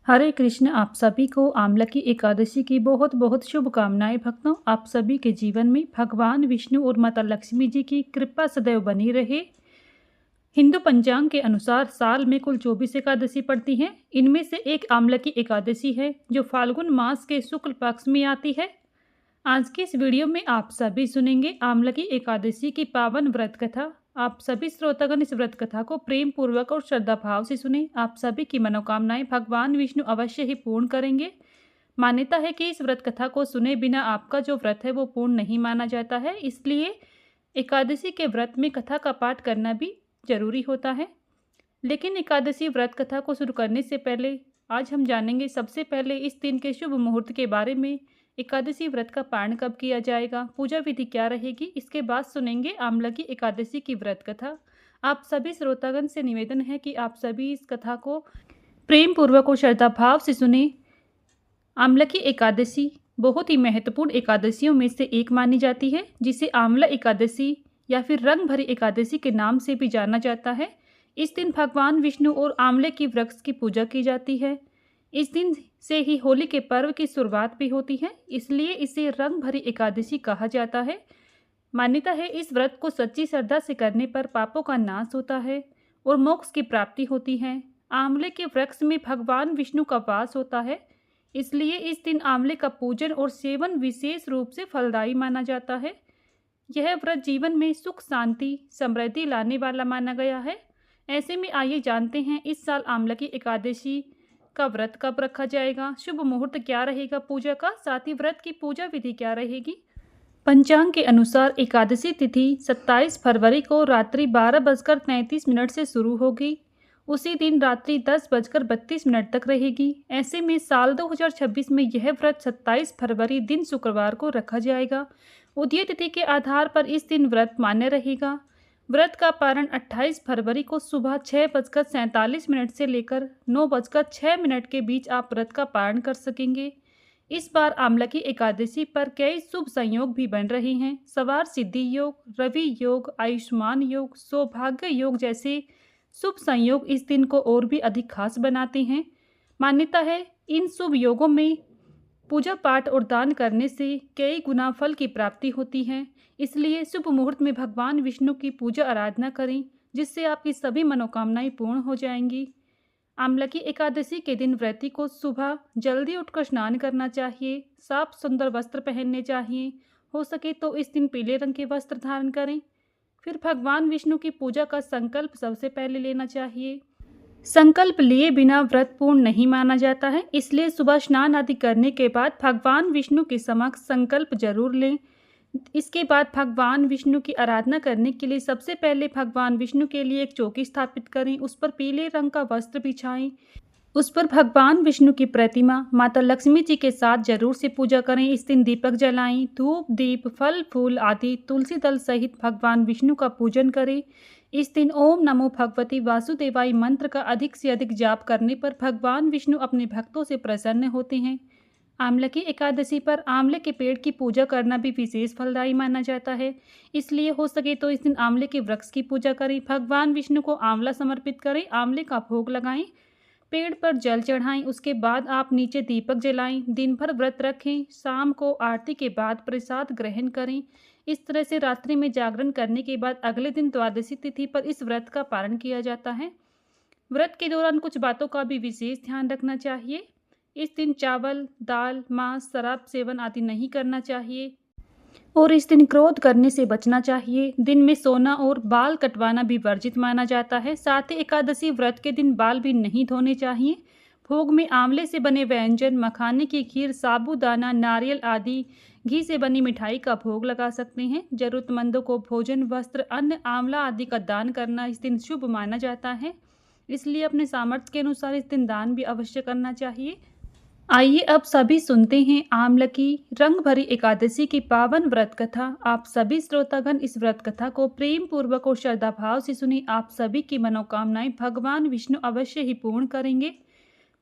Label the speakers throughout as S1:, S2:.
S1: हरे कृष्ण। आप सभी को आमला की एकादशी की बहुत बहुत शुभकामनाएं। भक्तों, आप सभी के जीवन में भगवान विष्णु और माता लक्ष्मी जी की कृपा सदैव बनी रहे। हिंदू पंचांग के अनुसार साल में कुल 24 एकादशी पड़ती हैं। इनमें से एक आमला की एकादशी है जो फाल्गुन मास के शुक्ल पक्ष में आती है। आज के इस वीडियो में आप सभी सुनेंगे आमला की एकादशी की पावन व्रत कथा। आप सभी श्रोतागण इस व्रत कथा को प्रेम पूर्वक और श्रद्धा भाव से सुने। आप सभी की मनोकामनाएं भगवान विष्णु अवश्य ही पूर्ण करेंगे। मान्यता है कि इस व्रत कथा को सुने बिना आपका जो व्रत है वो पूर्ण नहीं माना जाता है, इसलिए एकादशी के व्रत में कथा का पाठ करना भी जरूरी होता है। लेकिन एकादशी व्रत कथा को शुरू करने से पहले आज हम जानेंगे सबसे पहले इस दिन के शुभ मुहूर्त के बारे में। एकादशी व्रत का पारण कब किया जाएगा, पूजा विधि क्या रहेगी, इसके बाद सुनेंगे आमला की एकादशी की व्रत कथा। आप सभी श्रोतागण से निवेदन है कि आप सभी इस कथा को प्रेम पूर्वक और श्रद्धा भाव से सुने। आमला की एकादशी बहुत ही महत्वपूर्ण एकादशियों में से एक मानी जाती है, जिसे आमला एकादशी या फिर रंग भरी एकादशी के नाम से भी जाना जाता है। इस दिन भगवान विष्णु और आंवले की वृक्ष की पूजा की जाती है। इस दिन से ही होली के पर्व की शुरुआत भी होती है, इसलिए इसे रंग भरी एकादशी कहा जाता है। मान्यता है इस व्रत को सच्ची श्रद्धा से करने पर पापों का नाश होता है और मोक्ष की प्राप्ति होती है। आंवले के वृक्ष में भगवान विष्णु का वास होता है, इसलिए इस दिन आंवले का पूजन और सेवन विशेष रूप से फलदायी माना जाता है। यह व्रत जीवन में सुख शांति समृद्धि लाने वाला माना गया है। ऐसे में आइए जानते हैं इस साल आमला की एकादशी का व्रत कब रखा जाएगा, शुभ मुहूर्त क्या रहेगा पूजा का, साथ ही व्रत की पूजा विधि क्या रहेगी। पंचांग के अनुसार एकादशी तिथि 27 फरवरी को रात्रि 12:33 से शुरू होगी। उसी दिन रात्रि 10:32 तक रहेगी। ऐसे में साल 2026 में यह व्रत 27 फरवरी दिन शुक्रवार को रखा जाएगा। उदय तिथि के आधार पर इस दिन व्रत मान्य रहेगा। व्रत का पारण 28 फरवरी को सुबह 6:47 से लेकर 9:06 के बीच आप व्रत का पारण कर सकेंगे। इस बार आमला की एकादशी पर कई शुभ संयोग भी बन रहे हैं। सवार सिद्धि योग, रवि योग, आयुष्मान योग, सौभाग्य योग जैसे शुभ संयोग इस दिन को और भी अधिक खास बनाते हैं। मान्यता है इन शुभ योगों में पूजा पाठ और दान करने से कई गुना फल की प्राप्ति होती है, इसलिए शुभ मुहूर्त में भगवान विष्णु की पूजा आराधना करें, जिससे आपकी सभी मनोकामनाएं पूर्ण हो जाएंगी। आमला की एकादशी के दिन व्रती को सुबह जल्दी उठकर स्नान करना चाहिए, साफ सुंदर वस्त्र पहनने चाहिए। हो सके तो इस दिन पीले रंग के वस्त्र धारण करें। फिर भगवान विष्णु की पूजा का संकल्प सबसे पहले लेना चाहिए। संकल्प लिए बिना व्रत पूर्ण नहीं माना जाता है, इसलिए सुबह स्नान आदि करने के बाद भगवान विष्णु के समक्ष संकल्प जरूर लें। इसके बाद भगवान विष्णु की आराधना करने के लिए सबसे पहले भगवान विष्णु के लिए एक चौकी स्थापित करें, उस पर पीले रंग का वस्त्र बिछाएं। उस पर भगवान विष्णु की प्रतिमा माता लक्ष्मी जी के साथ जरूर से पूजा करें। इस दिन दीपक जलाएं, धूप दीप फल फूल आदि तुलसी दल सहित भगवान विष्णु का पूजन करें। इस दिन ओम नमो भगवती वासुदेवाय मंत्र का अधिक से अधिक जाप करने पर भगवान विष्णु अपने भक्तों से प्रसन्न होते हैं। आंवला की एकादशी पर आंवले के पेड़ की पूजा करना भी विशेष फलदायी माना जाता है, इसलिए हो सके तो इस दिन आंवले के वृक्ष की पूजा करें। भगवान विष्णु को आंवला समर्पित करें, आंवले का भोग लगाएं, पेड़ पर जल चढ़ाएं। उसके बाद आप नीचे दीपक जलाएं। दिन भर व्रत रखें, शाम को आरती के बाद प्रसाद ग्रहण करें। इस तरह से रात्रि में जागरण करने के बाद अगले दिन द्वादशी तिथि पर इस व्रत का पारण किया जाता है। व्रत के दौरान कुछ बातों का भी विशेष ध्यान रखना चाहिए। इस दिन चावल दाल मांस शराब सेवन आदि नहीं करना चाहिए और इस दिन क्रोध करने से बचना चाहिए। दिन में सोना और बाल कटवाना भी वर्जित माना जाता है। साथ ही एकादशी व्रत के दिन बाल भी नहीं धोने चाहिए। भोग में आंवले से बने व्यंजन, मखाने की खीर, साबूदाना, नारियल आदि घी से बनी मिठाई का भोग लगा सकते हैं। जरूरतमंदों को भोजन, वस्त्र, अन्न, आंवला आदि का दान करना इस दिन शुभ माना जाता है, इसलिए अपने सामर्थ्य के अनुसार इस दिन दान भी अवश्य करना चाहिए। आइए अब सभी सुनते हैं आमला की रंग भरी एकादशी की पावन व्रत कथा। आप सभी श्रोतागण इस व्रत कथा को प्रेम पूर्वक और श्रद्धा भाव से सुने। आप सभी की मनोकामनाएं भगवान विष्णु अवश्य ही पूर्ण करेंगे।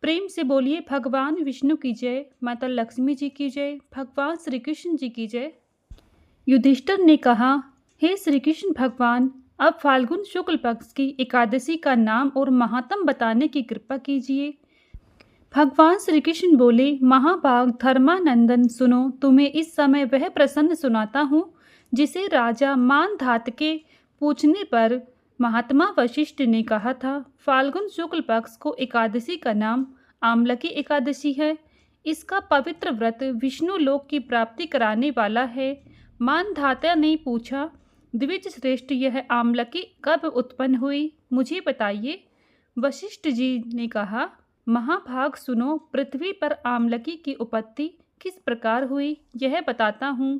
S1: प्रेम से बोलिए भगवान विष्णु की जय, माता लक्ष्मी जी की जय, भगवान श्री कृष्ण जी की जय। युधिष्ठिर ने कहा, हे श्री कृष्ण भगवान, अब फाल्गुन शुक्ल पक्ष की एकादशी का नाम और महात्म बताने की कृपा कीजिए। भगवान श्री कृष्ण बोले, महाभाग धर्मानंदन सुनो, तुम्हें इस समय वह प्रसन्न सुनाता हूँ जिसे राजा मानधात के पूछने पर महात्मा वशिष्ठ ने कहा था। फाल्गुन शुक्ल पक्ष को एकादशी का नाम आमलकी एकादशी है। इसका पवित्र व्रत विष्णु लोक की प्राप्ति कराने वाला है। मानधाता ने पूछा, द्विज श्रेष्ठ, यह आमलकी कब उत्पन्न हुई, मुझे बताइए। वशिष्ठ जी ने कहा, महाभाग सुनो, पृथ्वी पर आमलकी की उत्पत्ति किस प्रकार हुई यह बताता हूँ।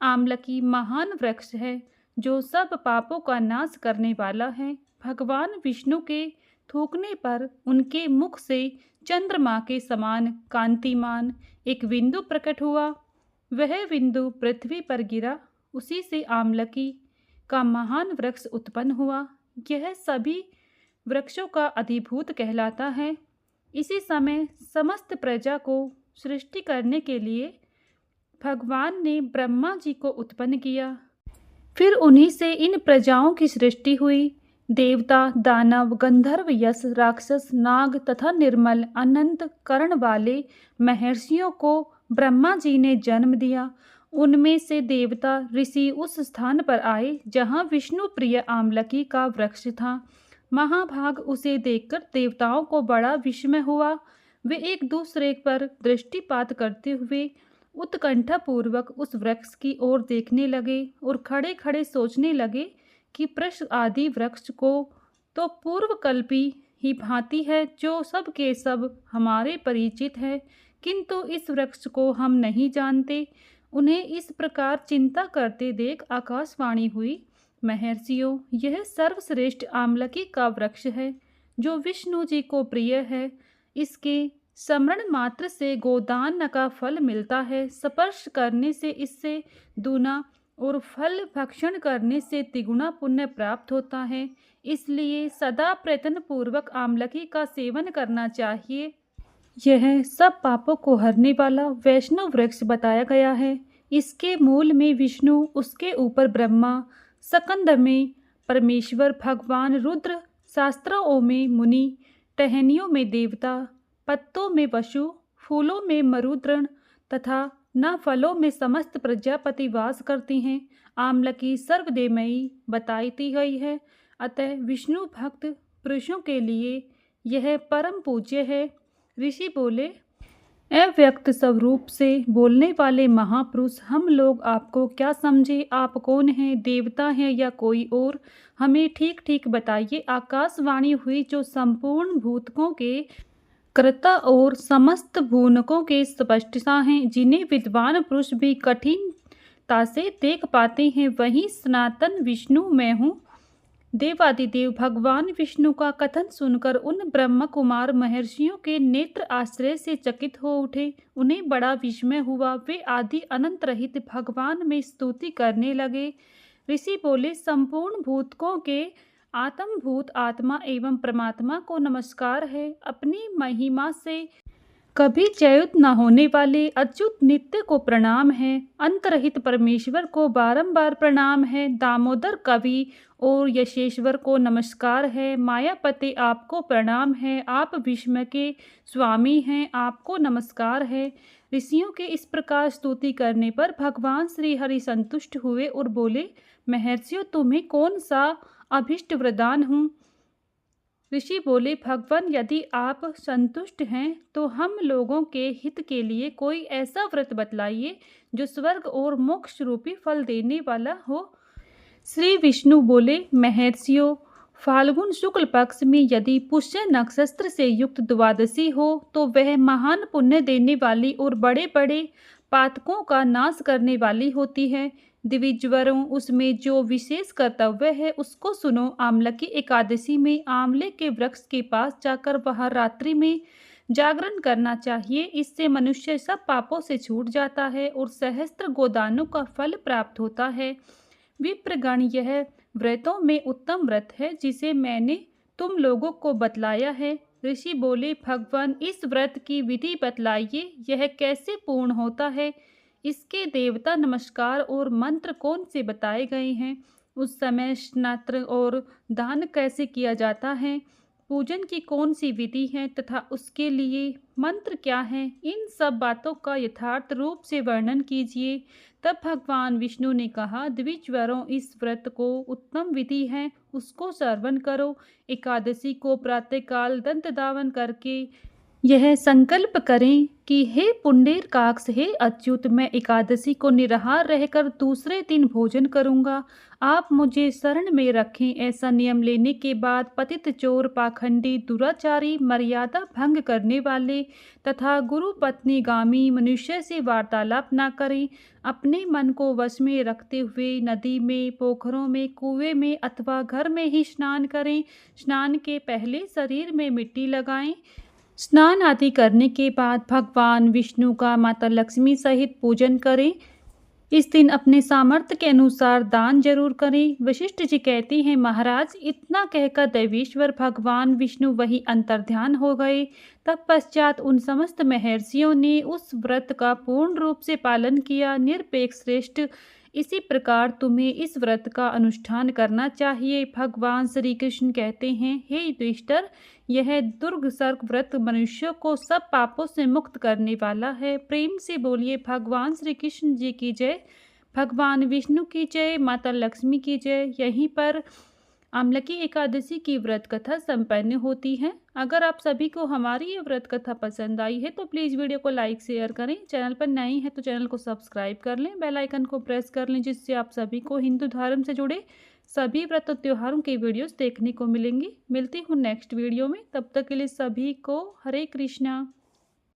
S1: आमलकी महान वृक्ष है जो सब पापों का नाश करने वाला है। भगवान विष्णु के थूकने पर उनके मुख से चंद्रमा के समान कांतिमान एक बिंदु प्रकट हुआ। वह बिंदु पृथ्वी पर गिरा। उसी से आमलकी का महान वृक्ष उत्पन्न हुआ। यह सभी वृक्षों का अधिभूत कहलाता है। इसी समय समस्त प्रजा को सृष्टि करने के लिए भगवान ने ब्रह्मा जी को उत्पन्न किया। फिर उन्हीं से इन प्रजाओं की सृष्टि हुई। देवता, दानव, गंधर्व, यश, राक्षस, नाग तथा निर्मल अनंत कर्ण वाले महर्षियों को ब्रह्मा जी ने जन्म दिया। उनमें से देवता ऋषि उस स्थान पर आए जहाँ विष्णु प्रिय आमलकी का वृक्ष था। महाभाग उसे देखकर देवताओं को बड़ा विस्मय हुआ। वे एक दूसरे पर दृष्टिपात करते हुए उत्कंठापूर्वक उस वृक्ष की ओर देखने लगे और खड़े खड़े सोचने लगे कि वृक्ष आदि वृक्ष को तो पूर्वकल्पी ही भांति है जो सब के सब हमारे परिचित है, किंतु इस वृक्ष को हम नहीं जानते। उन्हें इस प्रकार चिंता करते देख आकाशवाणी हुई, महर्षियों, यह सर्वश्रेष्ठ आमलकी का वृक्ष है जो विष्णु जी को प्रिय है। इसके स्मरण मात्र से गोदान का फल मिलता है। स्पर्श करने से इससे दूना और फल भक्षण करने से तिगुना पुण्य प्राप्त होता है। इसलिए सदा प्रयत्न पूर्वक आमलकी का सेवन करना चाहिए। यह सब पापों को हरने वाला वैष्णव वृक्ष बताया गया है। इसके मूल में विष्णु, उसके ऊपर ब्रह्मा, स्कंद में परमेश्वर भगवान रुद्र, शास्त्रों में मुनि, टहनियों में देवता, पत्तों में वसु, फूलों में मरुद्गण तथा न फलों में समस्त प्रजापति वास करती हैं। आमलकी सर्वदेवमयी बताई गई है। अतः विष्णु भक्त पुरुषों के लिए यह परम पूज्य है। ऋषि बोले, अव्यक्त स्वरूप से बोलने वाले महापुरुष, हम लोग आपको क्या समझे? आप कौन हैं? देवता हैं या कोई और? हमें ठीक ठीक बताइए। आकाशवाणी हुई, जो संपूर्ण भूतकों के कर्ता और समस्त भुवनकों के स्पष्टता हैं, जिन्हें विद्वान पुरुष भी कठिनता से देख पाते हैं, वही सनातन विष्णु मैं हूँ। देवादिदेव भगवान विष्णु का कथन सुनकर उन ब्रह्म कुमार महर्षियों के नेत्र आश्चर्य से चकित हो उठे। उन्हें बड़ा विस्मय हुआ। वे आदि अनंत रहित भगवान में स्तुति करने लगे। ऋषि बोले, संपूर्ण भूतकों के आत्मभूत आत्मा एवं परमात्मा को नमस्कार है। अपनी महिमा से कभी च्युत न होने वाले अच्युत नित्य को प्रणाम है। अंतरहित परमेश्वर को बारंबार प्रणाम है। दामोदर कवि और यशेश्वर को नमस्कार है। मायापति, आपको प्रणाम है। आप विस्मय के स्वामी हैं, आपको नमस्कार है। ऋषियों के इस प्रकार स्तुति करने पर भगवान श्री हरि संतुष्ट हुए और बोले, महर्षियों, तुम्हें कौन सा अभिष्ट वरदान हूँ? ऋषि बोले, भगवान, यदि आप संतुष्ट हैं तो हम लोगों के हित के लिए कोई ऐसा व्रत बतलाइए जो स्वर्ग और मोक्ष रूपी फल देने वाला हो। श्री विष्णु बोले, महर्षियों, फाल्गुन शुक्ल पक्ष में यदि पुष्य नक्षत्र से युक्त द्वादशी हो तो वह महान पुण्य देने वाली और बड़े बड़े पातकों का नाश करने वाली होती है। द्विजवरों, उसमें जो विशेष कर्तव्य है उसको सुनो। आमलकी एकादशी में आंवले के वृक्ष के पास जाकर वहां रात्रि में जागरण करना चाहिए। इससे मनुष्य सब पापों से छूट जाता है और सहस्त्र गोदानों का फल प्राप्त होता है। विप्रगण, यह व्रतों में उत्तम व्रत है जिसे मैंने तुम लोगों को बतलाया है। ऋषि बोले, भगवान, इस व्रत की विधि बतलाइए। यह कैसे पूर्ण होता है? इसके देवता नमस्कार और मंत्र कौन से बताए गए हैं? उस समय स्नान और दान कैसे किया जाता है? पूजन की कौन सी विधि है तथा उसके लिए मंत्र क्या है, इन सब बातों का यथार्थ रूप से वर्णन कीजिए। तब भगवान विष्णु ने कहा, द्विजवरों, इस व्रत को उत्तम विधि है, उसको श्रवण करो। एकादशी को प्रातःकाल दंत धावन करके यह संकल्प करें कि हे पुंडरीकाक्ष, हे अच्युत, मैं एकादशी को निराहार रहकर दूसरे दिन भोजन करूंगा। आप मुझे शरण में रखें। ऐसा नियम लेने के बाद पतित, चोर, पाखंडी, दुराचारी, मर्यादा भंग करने वाले तथा गुरु पत्नीगामी मनुष्य से वार्तालाप न करें। अपने मन को वश में रखते हुए नदी में, पोखरों में, कुएं में अथवा घर में ही स्नान करें। स्नान के पहले शरीर में मिट्टी लगाएं। स्नान आदि करने के बाद भगवान विष्णु का माता लक्ष्मी सहित पूजन करें। इस दिन अपने सामर्थ्य के अनुसार दान जरूर करें। वशिष्ठ जी कहते हैं, महाराज, इतना कहकर देवेश्वर भगवान विष्णु वही अंतर्ध्यान हो गए। तत्पश्चात उन समस्त महर्षियों ने उस व्रत का पूर्ण रूप से पालन किया। निरपेक्ष श्रेष्ठ, इसी प्रकार तुम्हें इस व्रत का अनुष्ठान करना चाहिए। भगवान श्री कृष्ण कहते हैं, हे युधिष्ठिर, यह दुर्गसर्ग व्रत मनुष्यों को सब पापों से मुक्त करने वाला है। प्रेम से बोलिए भगवान श्री कृष्ण जी की जय, भगवान विष्णु की जय, माता लक्ष्मी की जय। यहीं पर आमलकी एकादशी की व्रत कथा संपन्न होती है। अगर आप सभी को हमारी ये व्रत कथा पसंद आई है तो प्लीज़ वीडियो को लाइक शेयर करें। चैनल पर नए हैं तो चैनल को सब्सक्राइब कर लें, बेल आइकन को प्रेस कर लें, जिससे आप सभी को हिंदू धर्म से जुड़े सभी व्रत और त्योहारों के वीडियोस देखने को मिलेंगी। मिलती हूँ नेक्स्ट वीडियो में, तब तक के लिए सभी को हरे कृष्णा।